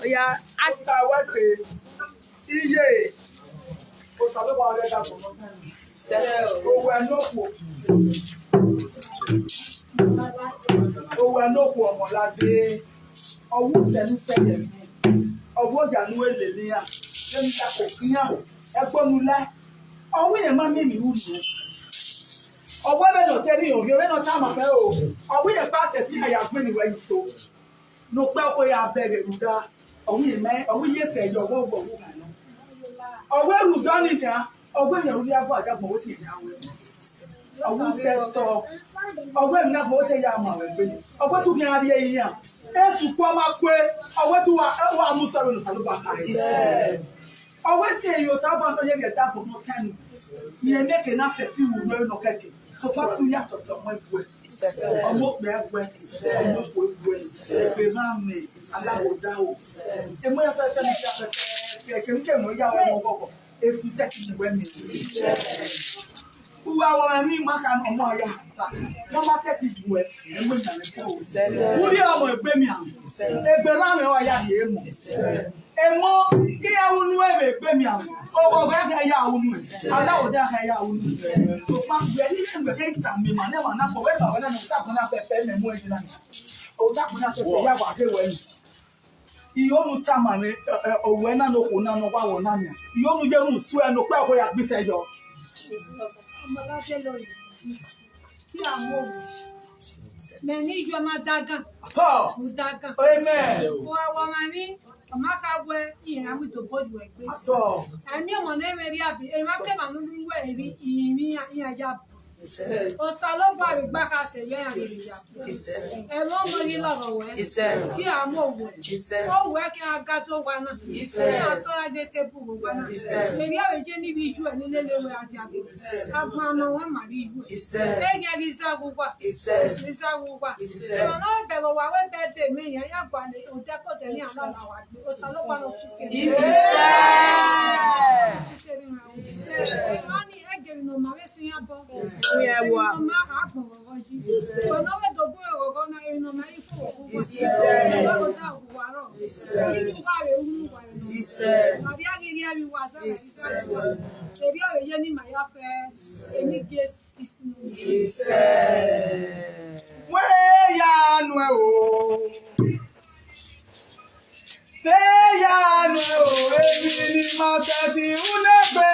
Yeah, as I was saying, iye. Owe no ku omolade owu senu seye mi owo janu ele ni a emi ta ko kiyan egbonule owo yen ma mi ru nu owo be no teri o we no ta ma pe o owo yen pa se ti aya gbe ni we so no pe ko ya bere ruda owo yen se yo wo wo kan no owo ru do ni ja owo yen ru ya bo aja gbo ti ya we owo se so ọwọ́ mi náà kò tẹ ya àmọ́ àwọn ẹgbẹ́ ni ọwọ́ tó kí n adé yìí yàn èsù kú ọmọ akwe ọwọ́ tó wà mú sọ̀rọ̀ nìsàlù bá ká yìí ọwọ́ tí èyí ò sábà ń tọ́jú ẹ̀dá kò mọ́ tẹ́nu ní ẹ̀mẹ́kẹ̀ náà fẹ̀ tí wùrọ̀ ẹ̀ nọ kẹ̀kẹ́ ọwọ́ tó yàtọ̀ sí ọmọ ìgbẹ́ ọmọ pẹ̀ ẹgbẹ́ ọmọ pẹ̀ ẹgbẹ́ ẹgbẹ́ máa mẹ aláwòdá o èmú ẹ̀fẹ́ fẹ́ mi kí afẹ́fẹ́ mú yá ọmọ ọgọ́gọ́ èsù sẹ́kì ìwẹ́ mi Uwa wa mi maka no mo ya sa. No ma se ti du e mo nya le ko. Uri omo egbe mi an. Egbe ra me wa ya ye mo. Emo ki ya unu e egbe mi an. O go ga ya unu. Ala o da ga ya unu. To pa gbe ni egbe ke ta mi ma na ko we ba wa na ta ko na fe fe me mo e na. O ta ko na fe fe ya wa ke we ni. Iyonu tama me owe na no ko na no wa wo na mi. Iyonu je ru su e no pe ko ya gbise yo. Tí àwọn mẹ ní ìjọ máa dágàn. Mo dágàn. Wọ́n wọ́n máa ní ọ̀máka wẹ ìyẹn àmì tó bọ́ọ̀dù ẹgbẹ́. Ẹ̀mí ọmọ náà mẹ́rí àbí èyí máa kẹ́ màá nínú ìwé ẹ̀rí ìyìn ní àyà bù. Ọ̀sà ló bá rí gbá ká ṣe yẹ́ àrí ìyá. Ẹ̀rọ ọmọ yìí lọ̀rọ̀ wẹ̀. Tí àmọ́ òwò. Ó wẹ̀ kí a ga tó wa náà. Ní àsọ́ra dé tébù wa náà. Èrè àwẹ̀jẹ́ níbi ìjú ẹ̀ nílé léwé àti àgbẹ̀. Agbọn ọmọ wọn mà rí ìlú ẹ̀. Ẹ̀yẹ rí sáwùwà. Èsù rí sáwùwà. Ẹ̀rọ náà bẹ̀rẹ̀ wà wẹ́ bẹ́ẹ̀ dè mí yẹn yàgbọ́ àlẹ́ òdẹ́kọ̀tẹ̀ ní àlọ́ àwà gbé. Ọ̀sà ló wà lọ fi ṣe Say ya no, ebi ni ma se ti une pe